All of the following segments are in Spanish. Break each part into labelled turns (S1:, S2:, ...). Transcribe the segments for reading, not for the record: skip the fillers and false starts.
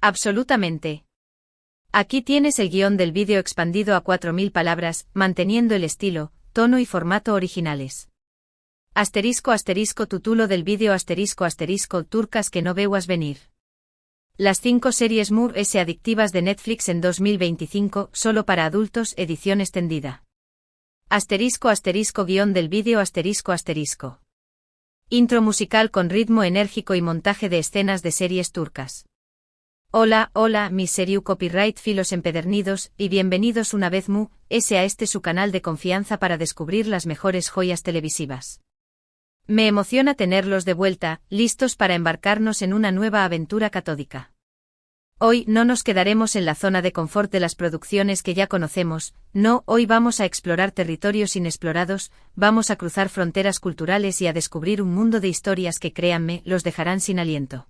S1: Absolutamente. Aquí tienes el guión del vídeo expandido a 4000 palabras, manteniendo el estilo, tono y formato originales. *** Título del vídeo *** turcas que no veuas venir. Las 5 series más adictivas de Netflix en 2025, solo para adultos, edición extendida. *** guión del vídeo ***. Intro musical con ritmo enérgico y montaje de escenas de series turcas. Hola, mis seriu copyright filos empedernidos, y bienvenidos una vez más a este su canal de confianza para descubrir las mejores joyas televisivas. Me emociona tenerlos de vuelta, listos para embarcarnos en una nueva aventura catódica. Hoy no nos quedaremos en la zona de confort de las producciones que ya conocemos, no, hoy vamos a explorar territorios inexplorados, vamos a cruzar fronteras culturales y a descubrir un mundo de historias que, créanme, los dejarán sin aliento.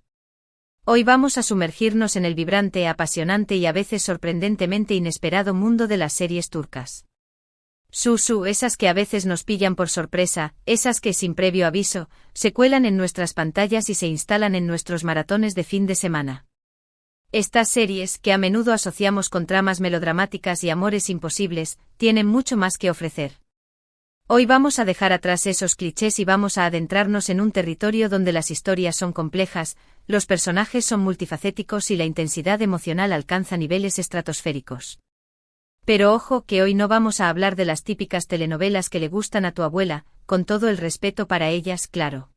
S1: Hoy vamos a sumergirnos en el vibrante, apasionante y a veces sorprendentemente inesperado mundo de las series turcas. Esas que a veces nos pillan por sorpresa, esas que sin previo aviso, se cuelan en nuestras pantallas y se instalan en nuestros maratones de fin de semana. Estas series, que a menudo asociamos con tramas melodramáticas y amores imposibles, tienen mucho más que ofrecer. Hoy vamos a dejar atrás esos clichés y vamos a adentrarnos en un territorio donde las historias son complejas, los personajes son multifacéticos y la intensidad emocional alcanza niveles estratosféricos. Pero ojo que hoy no vamos a hablar de las típicas telenovelas que le gustan a tu abuela, con todo el respeto para ellas, claro.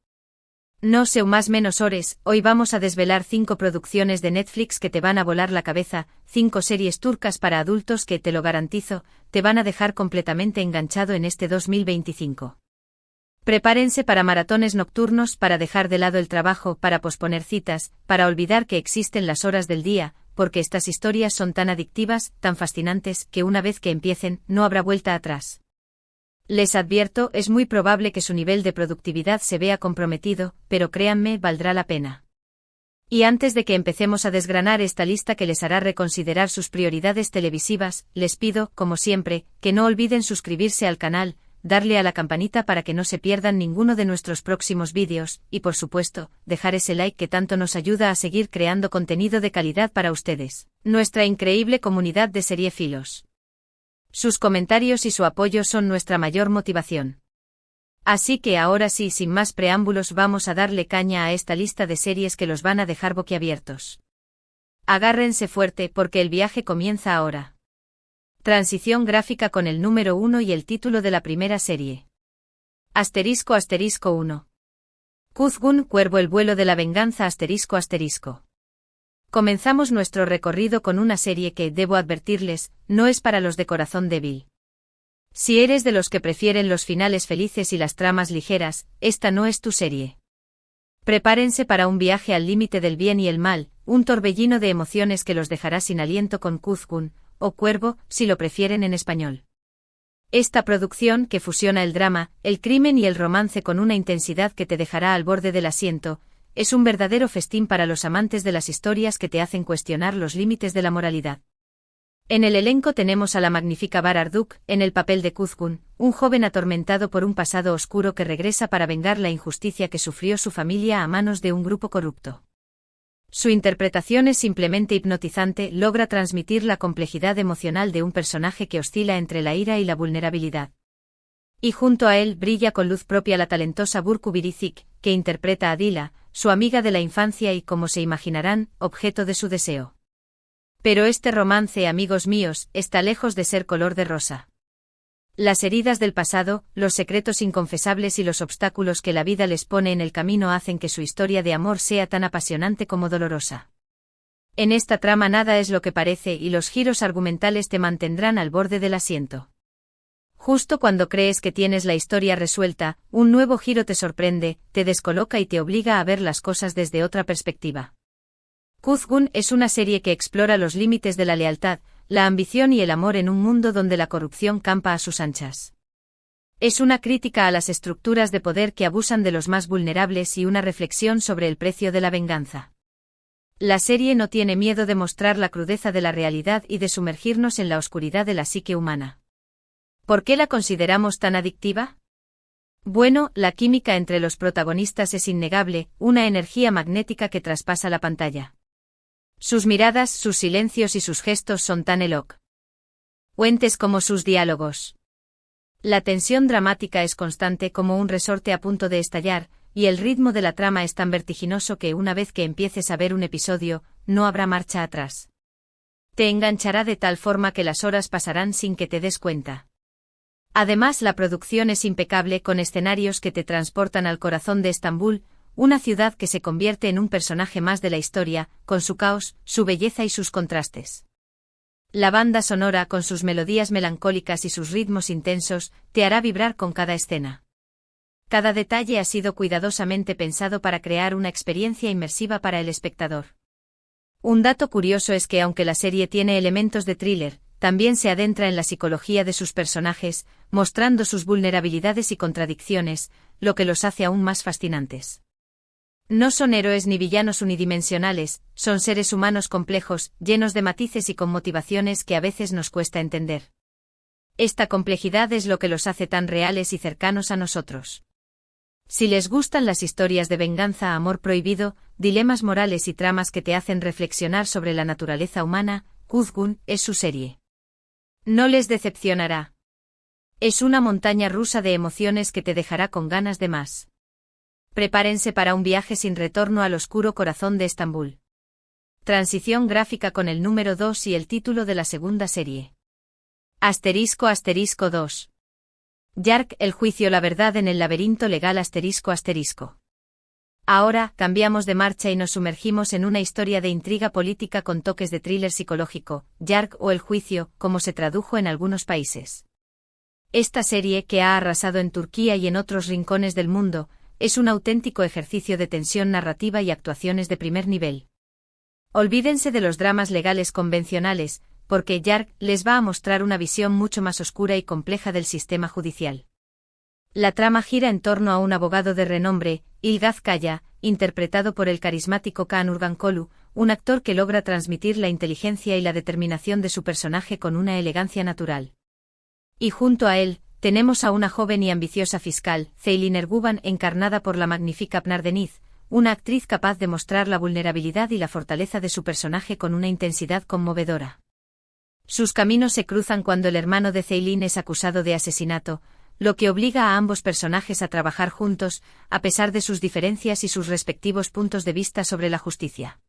S1: No sé más menos ores, hoy vamos a desvelar 5 producciones de Netflix que te van a volar la cabeza, 5 series turcas para adultos que, te lo garantizo, te van a dejar completamente enganchado en este 2025. Prepárense para maratones nocturnos, para dejar de lado el trabajo, para posponer citas, para olvidar que existen las horas del día, porque estas historias son tan adictivas, tan fascinantes, que una vez que empiecen, no habrá vuelta atrás. Les advierto, es muy probable que su nivel de productividad se vea comprometido, pero créanme, valdrá la pena. Y antes de que empecemos a desgranar esta lista que les hará reconsiderar sus prioridades televisivas, les pido, como siempre, que no olviden suscribirse al canal, darle a la campanita para que no se pierdan ninguno de nuestros próximos vídeos, y por supuesto, dejar ese like que tanto nos ayuda a seguir creando contenido de calidad para ustedes, nuestra increíble comunidad de seriefilos. Sus comentarios y su apoyo son nuestra mayor motivación. Así que ahora sí, sin más preámbulos, vamos a darle caña a esta lista de series que los van a dejar boquiabiertos. Agárrense fuerte porque el viaje comienza ahora. Transición gráfica con el número 1 y el título de la primera serie. ***1. Kuzgun, Cuervo, el vuelo de la venganza ***. Comenzamos nuestro recorrido con una serie que, debo advertirles, no es para los de corazón débil. Si eres de los que prefieren los finales felices y las tramas ligeras, esta no es tu serie. Prepárense para un viaje al límite del bien y el mal, un torbellino de emociones que los dejará sin aliento con Kuzgun, o Cuervo, si lo prefieren en español. Esta producción, que fusiona el drama, el crimen y el romance con una intensidad que te dejará al borde del asiento, es un verdadero festín para los amantes de las historias que te hacen cuestionar los límites de la moralidad. En el elenco tenemos a la magnífica Bahar Arduk, en el papel de Kuzgun, un joven atormentado por un pasado oscuro que regresa para vengar la injusticia que sufrió su familia a manos de un grupo corrupto. Su interpretación es simplemente hipnotizante, logra transmitir la complejidad emocional de un personaje que oscila entre la ira y la vulnerabilidad. Y junto a él brilla con luz propia la talentosa Burcu Biricik, que interpreta a Dila, su amiga de la infancia y, como se imaginarán, objeto de su deseo. Pero este romance, amigos míos, está lejos de ser color de rosa. Las heridas del pasado, los secretos inconfesables y los obstáculos que la vida les pone en el camino hacen que su historia de amor sea tan apasionante como dolorosa. En esta trama nada es lo que parece y los giros argumentales te mantendrán al borde del asiento. Justo cuando crees que tienes la historia resuelta, un nuevo giro te sorprende, te descoloca y te obliga a ver las cosas desde otra perspectiva. Kuzgun es una serie que explora los límites de la lealtad, la ambición y el amor en un mundo donde la corrupción campa a sus anchas. Es una crítica a las estructuras de poder que abusan de los más vulnerables y una reflexión sobre el precio de la venganza. La serie no tiene miedo de mostrar la crudeza de la realidad y de sumergirnos en la oscuridad de la psique humana. ¿Por qué la consideramos tan adictiva? Bueno, la química entre los protagonistas es innegable, una energía magnética que traspasa la pantalla. Sus miradas, sus silencios y sus gestos son tan elocuentes como sus diálogos. La tensión dramática es constante como un resorte a punto de estallar, y el ritmo de la trama es tan vertiginoso que una vez que empieces a ver un episodio, no habrá marcha atrás. Te enganchará de tal forma que las horas pasarán sin que te des cuenta. Además, la producción es impecable con escenarios que te transportan al corazón de Estambul, una ciudad que se convierte en un personaje más de la historia, con su caos, su belleza y sus contrastes. La banda sonora, con sus melodías melancólicas y sus ritmos intensos, te hará vibrar con cada escena. Cada detalle ha sido cuidadosamente pensado para crear una experiencia inmersiva para el espectador. Un dato curioso es que aunque la serie tiene elementos de thriller, también se adentra en la psicología de sus personajes, mostrando sus vulnerabilidades y contradicciones, lo que los hace aún más fascinantes. No son héroes ni villanos unidimensionales, son seres humanos complejos, llenos de matices y con motivaciones que a veces nos cuesta entender. Esta complejidad es lo que los hace tan reales y cercanos a nosotros. Si les gustan las historias de venganza, amor prohibido, dilemas morales y tramas que te hacen reflexionar sobre la naturaleza humana, Kuzgun es su serie. No les decepcionará. Es una montaña rusa de emociones que te dejará con ganas de más. Prepárense para un viaje sin retorno al oscuro corazón de Estambul. Transición gráfica con el número 2 y el título de la segunda serie. ***** 2. Yark, el juicio, la verdad en el laberinto legal ****. Ahora, cambiamos de marcha y nos sumergimos en una historia de intriga política con toques de thriller psicológico, Yark o el juicio, como se tradujo en algunos países. Esta serie, que ha arrasado en Turquía y en otros rincones del mundo, es un auténtico ejercicio de tensión narrativa y actuaciones de primer nivel. Olvídense de los dramas legales convencionales, porque Yark les va a mostrar una visión mucho más oscura y compleja del sistema judicial. La trama gira en torno a un abogado de renombre, Ilgaz Kaya, interpretado por el carismático Kaan Urgankolu, un actor que logra transmitir la inteligencia y la determinación de su personaje con una elegancia natural. Y junto a él, tenemos a una joven y ambiciosa fiscal, Ceylin Erguvan, encarnada por la magnífica Pınar Deniz, una actriz capaz de mostrar la vulnerabilidad y la fortaleza de su personaje con una intensidad conmovedora. Sus caminos se cruzan cuando el hermano de Ceylin es acusado de asesinato, lo que obliga a ambos personajes a trabajar juntos, a pesar de sus diferencias y sus respectivos puntos de vista sobre la justicia.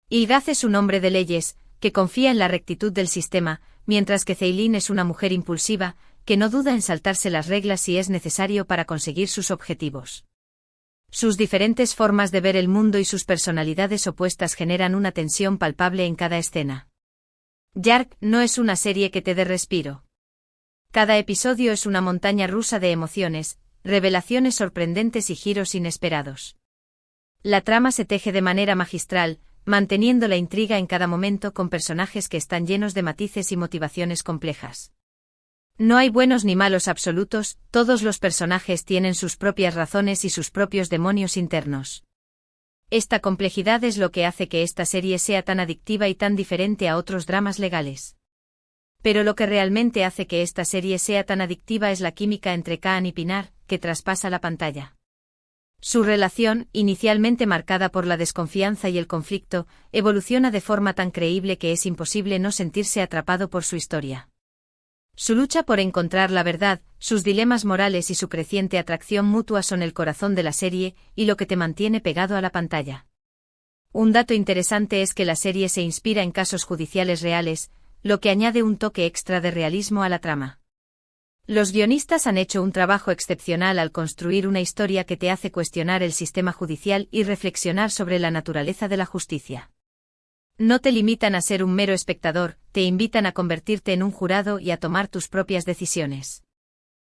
S1: Ilgaz es un hombre de leyes, que confía en la rectitud del sistema, mientras que Ceylin es una mujer impulsiva, que no duda en saltarse las reglas si es necesario para conseguir sus objetivos. Sus diferentes formas de ver el mundo y sus personalidades opuestas generan una tensión palpable en cada escena. Yark no es una serie que te dé respiro. Cada episodio es una montaña rusa de emociones, revelaciones sorprendentes y giros inesperados. La trama se teje de manera magistral, manteniendo la intriga en cada momento con personajes que están llenos de matices y motivaciones complejas. No hay buenos ni malos absolutos, todos los personajes tienen sus propias razones y sus propios demonios internos. Esta complejidad es lo que hace que esta serie sea tan adictiva y tan diferente a otros dramas legales. Pero lo que realmente hace que esta serie sea tan adictiva es la química entre Kaan y Pınar, que traspasa la pantalla. Su relación, inicialmente marcada por la desconfianza y el conflicto, evoluciona de forma tan creíble que es imposible no sentirse atrapado por su historia. Su lucha por encontrar la verdad, sus dilemas morales y su creciente atracción mutua son el corazón de la serie y lo que te mantiene pegado a la pantalla. Un dato interesante es que la serie se inspira en casos judiciales reales, lo que añade un toque extra de realismo a la trama. Los guionistas han hecho un trabajo excepcional al construir una historia que te hace cuestionar el sistema judicial y reflexionar sobre la naturaleza de la justicia. No te limitan a ser un mero espectador, te invitan a convertirte en un jurado y a tomar tus propias decisiones.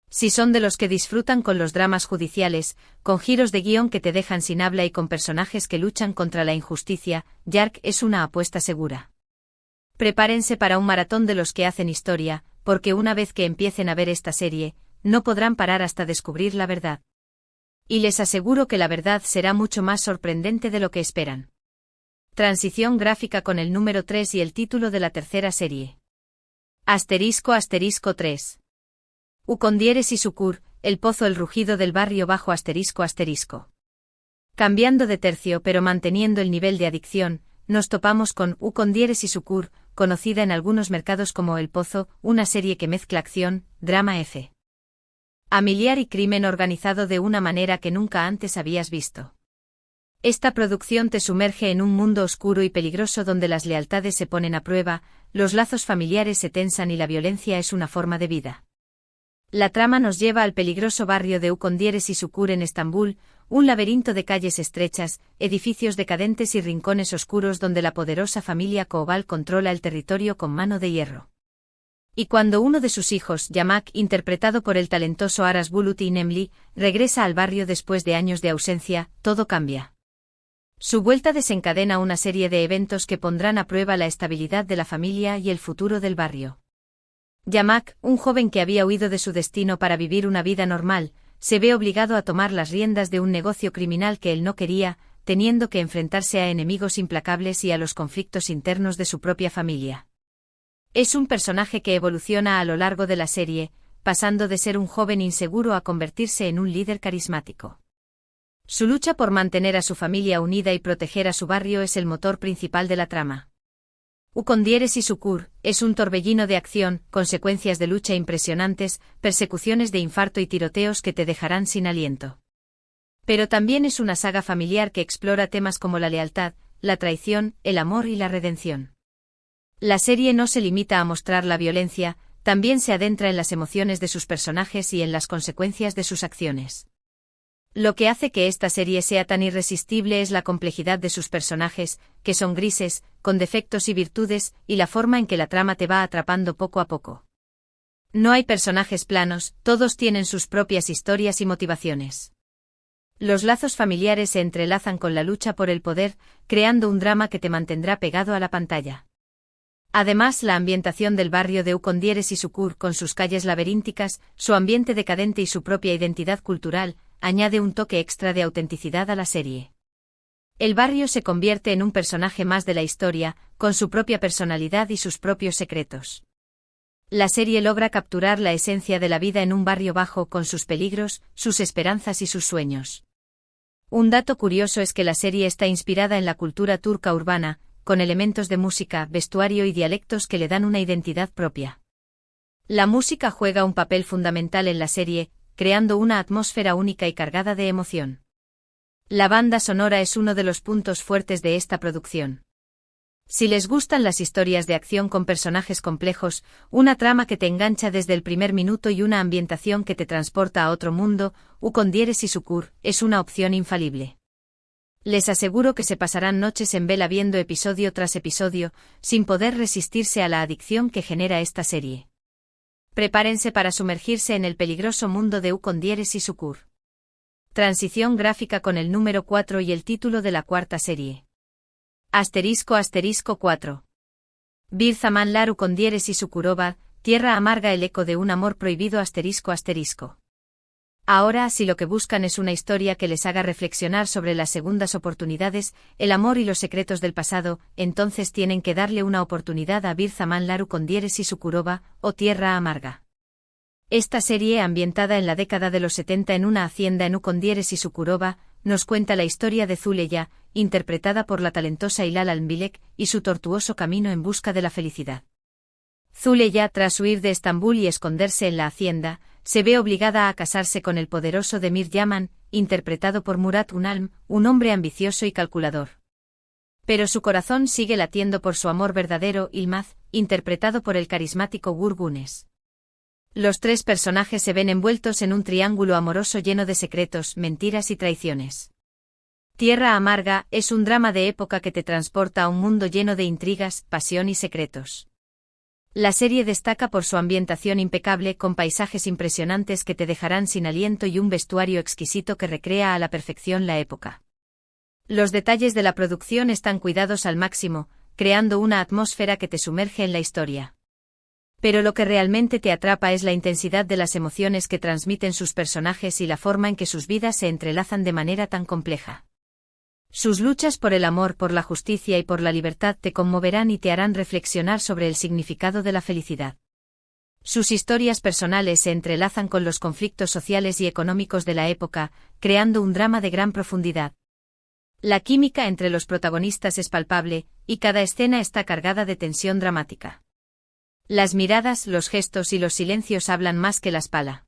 S1: Si son de los que disfrutan con los dramas judiciales, con giros de guión que te dejan sin habla y con personajes que luchan contra la injusticia, Yark es una apuesta segura. Prepárense para un maratón de los que hacen historia, porque una vez que empiecen a ver esta serie, no podrán parar hasta descubrir la verdad. Y les aseguro que la verdad será mucho más sorprendente de lo que esperan. Transición gráfica con el número 3 y el título de la tercera serie. ***3. Ukondieres y Sukur, el pozo, el rugido del barrio bajo ****. Cambiando de tercio pero manteniendo el nivel de adicción, nos topamos con Condieres y Sucur, conocida en algunos mercados como El Pozo, una serie que mezcla acción, drama familiar y crimen organizado de una manera que nunca antes habías visto. Esta producción te sumerge en un mundo oscuro y peligroso donde las lealtades se ponen a prueba, los lazos familiares se tensan y la violencia es una forma de vida. La trama nos lleva al peligroso barrio de Condieres y Sucur en Estambul, un laberinto de calles estrechas, edificios decadentes y rincones oscuros donde la poderosa familia Koval controla el territorio con mano de hierro. Y cuando uno de sus hijos, Yamak, interpretado por el talentoso Aras Bulut Nemli, regresa al barrio después de años de ausencia, todo cambia. Su vuelta desencadena una serie de eventos que pondrán a prueba la estabilidad de la familia y el futuro del barrio. Yamak, un joven que había huido de su destino para vivir una vida normal, se ve obligado a tomar las riendas de un negocio criminal que él no quería, teniendo que enfrentarse a enemigos implacables y a los conflictos internos de su propia familia. Es un personaje que evoluciona a lo largo de la serie, pasando de ser un joven inseguro a convertirse en un líder carismático. Su lucha por mantener a su familia unida y proteger a su barrio es el motor principal de la trama. Condieres y Sucur es un torbellino de acción, consecuencias de lucha impresionantes, persecuciones de infarto y tiroteos que te dejarán sin aliento. Pero también es una saga familiar que explora temas como la lealtad, la traición, el amor y la redención. La serie no se limita a mostrar la violencia, también se adentra en las emociones de sus personajes y en las consecuencias de sus acciones. Lo que hace que esta serie sea tan irresistible es la complejidad de sus personajes, que son grises, con defectos y virtudes, y la forma en que la trama te va atrapando poco a poco. No hay personajes planos, todos tienen sus propias historias y motivaciones. Los lazos familiares se entrelazan con la lucha por el poder, creando un drama que te mantendrá pegado a la pantalla. Además, la ambientación del barrio de Condieres y Sucur, con sus calles laberínticas, su ambiente decadente y su propia identidad cultural, añade un toque extra de autenticidad a la serie. El barrio se convierte en un personaje más de la historia, con su propia personalidad y sus propios secretos. La serie logra capturar la esencia de la vida en un barrio bajo con sus peligros, sus esperanzas y sus sueños. Un dato curioso es que la serie está inspirada en la cultura turca urbana, con elementos de música, vestuario y dialectos que le dan una identidad propia. La música juega un papel fundamental en la serie, creando una atmósfera única y cargada de emoción. La banda sonora es uno de los puntos fuertes de esta producción. Si les gustan las historias de acción con personajes complejos, una trama que te engancha desde el primer minuto y una ambientación que te transporta a otro mundo, Condieres y Sucur es una opción infalible. Les aseguro que se pasarán noches en vela viendo episodio tras episodio, sin poder resistirse a la adicción que genera esta serie. Prepárense para sumergirse en el peligroso mundo de Condieres y Sucur. Transición gráfica con el número 4 y el título de la cuarta serie. ** 4. Bir zamanlar Condieres y Sukurova, tierra amarga el eco de un amor prohibido ***. Ahora, si lo que buscan es una historia que les haga reflexionar sobre las segundas oportunidades, el amor y los secretos del pasado, entonces tienen que darle una oportunidad a Bir zamanlar Condieres y Sukurova, o Tierra Amarga. Esta serie, ambientada en la década de los 70 en una hacienda en Condieres y Sukurova, nos cuenta la historia de Zuleya, interpretada por la talentosa Hilal Almbilek, y su tortuoso camino en busca de la felicidad. Zuleya, tras huir de Estambul y esconderse en la hacienda, se ve obligada a casarse con el poderoso Demir Yaman, interpretado por Murat Unalm, un hombre ambicioso y calculador. Pero su corazón sigue latiendo por su amor verdadero, Ilmaz, interpretado por el carismático Gur Güneş. Los tres personajes se ven envueltos en un triángulo amoroso lleno de secretos, mentiras y traiciones. Tierra Amarga es un drama de época que te transporta a un mundo lleno de intrigas, pasión y secretos. La serie destaca por su ambientación impecable con paisajes impresionantes que te dejarán sin aliento y un vestuario exquisito que recrea a la perfección la época. Los detalles de la producción están cuidados al máximo, creando una atmósfera que te sumerge en la historia. Pero lo que realmente te atrapa es la intensidad de las emociones que transmiten sus personajes y la forma en que sus vidas se entrelazan de manera tan compleja. Sus luchas por el amor, por la justicia y por la libertad te conmoverán y te harán reflexionar sobre el significado de la felicidad. Sus historias personales se entrelazan con los conflictos sociales y económicos de la época, creando un drama de gran profundidad. La química entre los protagonistas es palpable, y cada escena está cargada de tensión dramática. Las miradas, los gestos y los silencios hablan más que las palabras.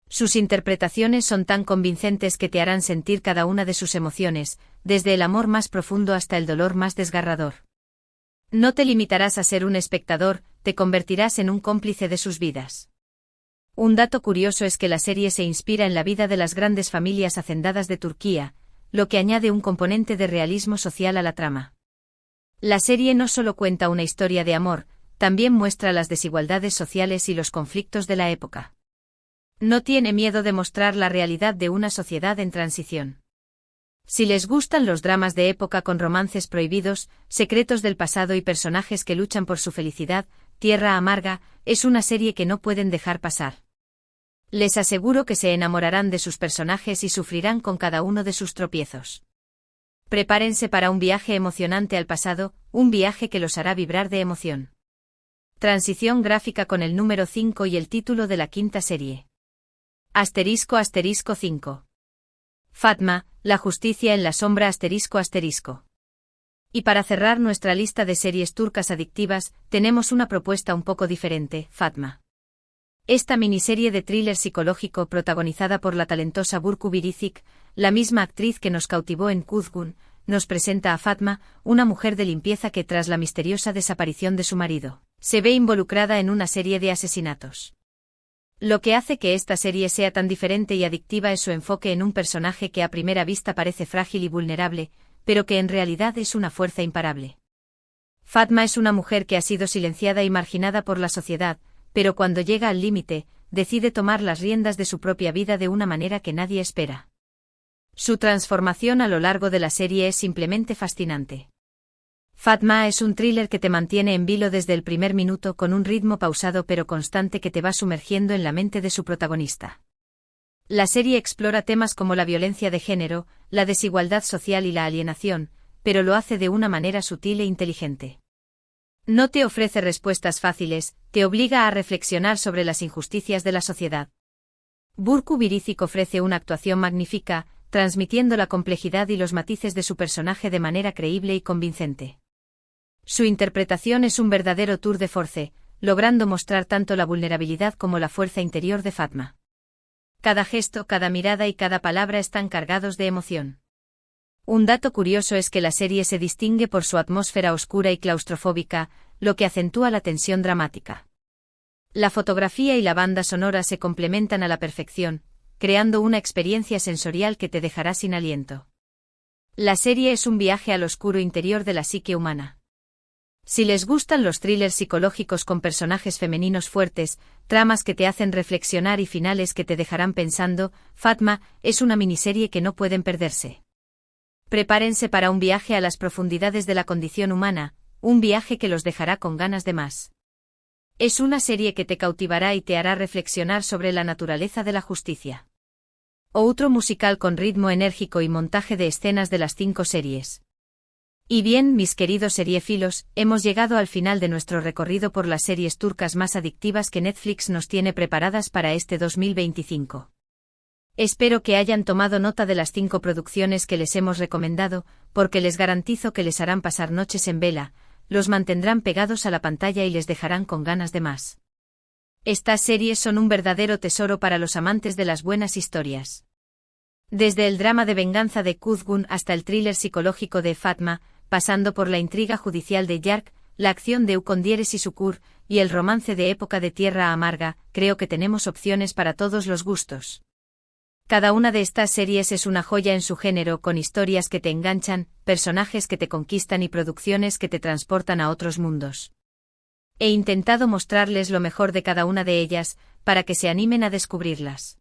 S1: Sus interpretaciones son tan convincentes que te harán sentir cada una de sus emociones, desde el amor más profundo hasta el dolor más desgarrador. No te limitarás a ser un espectador, te convertirás en un cómplice de sus vidas. Un dato curioso es que la serie se inspira en la vida de las grandes familias hacendadas de Turquía, lo que añade un componente de realismo social a la trama. La serie no solo cuenta una historia de amor, también muestra las desigualdades sociales y los conflictos de la época. No tiene miedo de mostrar la realidad de una sociedad en transición. Si les gustan los dramas de época con romances prohibidos, secretos del pasado y personajes que luchan por su felicidad, Tierra Amarga es una serie que no pueden dejar pasar. Les aseguro que se enamorarán de sus personajes y sufrirán con cada uno de sus tropiezos. Prepárense para un viaje emocionante al pasado, un viaje que los hará vibrar de emoción. Transición gráfica con el número 5 y el título de la quinta serie. ****5. Fatma, la justicia en la sombra ****. Y para cerrar nuestra lista de series turcas adictivas, tenemos una propuesta un poco diferente, Fatma. Esta miniserie de thriller psicológico protagonizada por la talentosa Burcu Biricik, la misma actriz que nos cautivó en Kuzgun, nos presenta a Fatma, una mujer de limpieza que tras la misteriosa desaparición de su marido, se ve involucrada en una serie de asesinatos. Lo que hace que esta serie sea tan diferente y adictiva es su enfoque en un personaje que a primera vista parece frágil y vulnerable, pero que en realidad es una fuerza imparable. Fatma es una mujer que ha sido silenciada y marginada por la sociedad, pero cuando llega al límite, decide tomar las riendas de su propia vida de una manera que nadie espera. Su transformación a lo largo de la serie es simplemente fascinante. Fatma es un thriller que te mantiene en vilo desde el primer minuto con un ritmo pausado pero constante que te va sumergiendo en la mente de su protagonista. La serie explora temas como la violencia de género, la desigualdad social y la alienación, pero lo hace de una manera sutil e inteligente. No te ofrece respuestas fáciles, te obliga a reflexionar sobre las injusticias de la sociedad. Burcu Biricik ofrece una actuación magnífica, transmitiendo la complejidad y los matices de su personaje de manera creíble y convincente. Su interpretación es un verdadero tour de force, logrando mostrar tanto la vulnerabilidad como la fuerza interior de Fatma. Cada gesto, cada mirada y cada palabra están cargados de emoción. Un dato curioso es que la serie se distingue por su atmósfera oscura y claustrofóbica, lo que acentúa la tensión dramática. La fotografía y la banda sonora se complementan a la perfección, creando una experiencia sensorial que te dejará sin aliento. La serie es un viaje al oscuro interior de la psique humana. Si les gustan los thrillers psicológicos con personajes femeninos fuertes, tramas que te hacen reflexionar y finales que te dejarán pensando, Fatma es una miniserie que no pueden perderse. Prepárense para un viaje a las profundidades de la condición humana, un viaje que los dejará con ganas de más. Es una serie que te cautivará y te hará reflexionar sobre la naturaleza de la justicia. Outro musical con ritmo enérgico y montaje de escenas de las 5 series. Y bien, mis queridos seriefilos, hemos llegado al final de nuestro recorrido por las series turcas más adictivas que Netflix nos tiene preparadas para este 2025. Espero que hayan tomado nota de las 5 producciones que les hemos recomendado, porque les garantizo que les harán pasar noches en vela, los mantendrán pegados a la pantalla y les dejarán con ganas de más. Estas series son un verdadero tesoro para los amantes de las buenas historias. Desde el drama de venganza de Kuzgun hasta el thriller psicológico de Fatma, pasando por la intriga judicial de Yark, la acción de Ukondieres y Sukur, y el romance de época de Tierra Amarga, creo que tenemos opciones para todos los gustos. Cada una de estas series es una joya en su género, con historias que te enganchan, personajes que te conquistan y producciones que te transportan a otros mundos. He intentado mostrarles lo mejor de cada una de ellas, para que se animen a descubrirlas.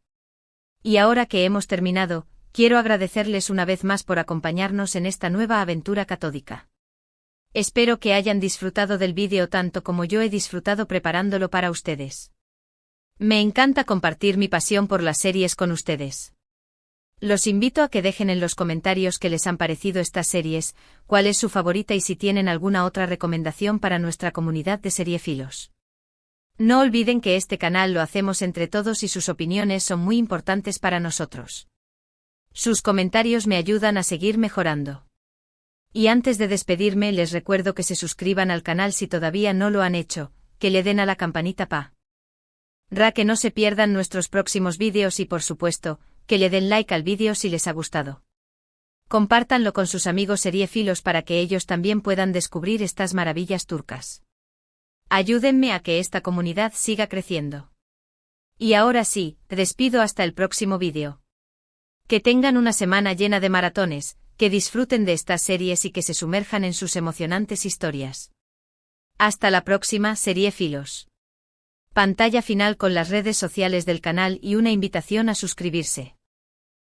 S1: Y ahora que hemos terminado, quiero agradecerles una vez más por acompañarnos en esta nueva aventura catódica. Espero que hayan disfrutado del vídeo tanto como yo he disfrutado preparándolo para ustedes. Me encanta compartir mi pasión por las series con ustedes. Los invito a que dejen en los comentarios qué les han parecido estas series, cuál es su favorita y si tienen alguna otra recomendación para nuestra comunidad de seriefilos. No olviden que este canal lo hacemos entre todos y sus opiniones son muy importantes para nosotros. Sus comentarios me ayudan a seguir mejorando. Y antes de despedirme les recuerdo que se suscriban al canal si todavía no lo han hecho, que le den a la campanita para que no se pierdan nuestros próximos vídeos y por supuesto, que le den like al vídeo si les ha gustado. Compártanlo con sus amigos seriéfilos para que ellos también puedan descubrir estas maravillas turcas. Ayúdenme a que esta comunidad siga creciendo. Y ahora sí, te despido hasta el próximo vídeo. Que tengan una semana llena de maratones, que disfruten de estas series y que se sumerjan en sus emocionantes historias. Hasta la próxima, seriéfilos. Pantalla final con las redes sociales del canal y una invitación a suscribirse.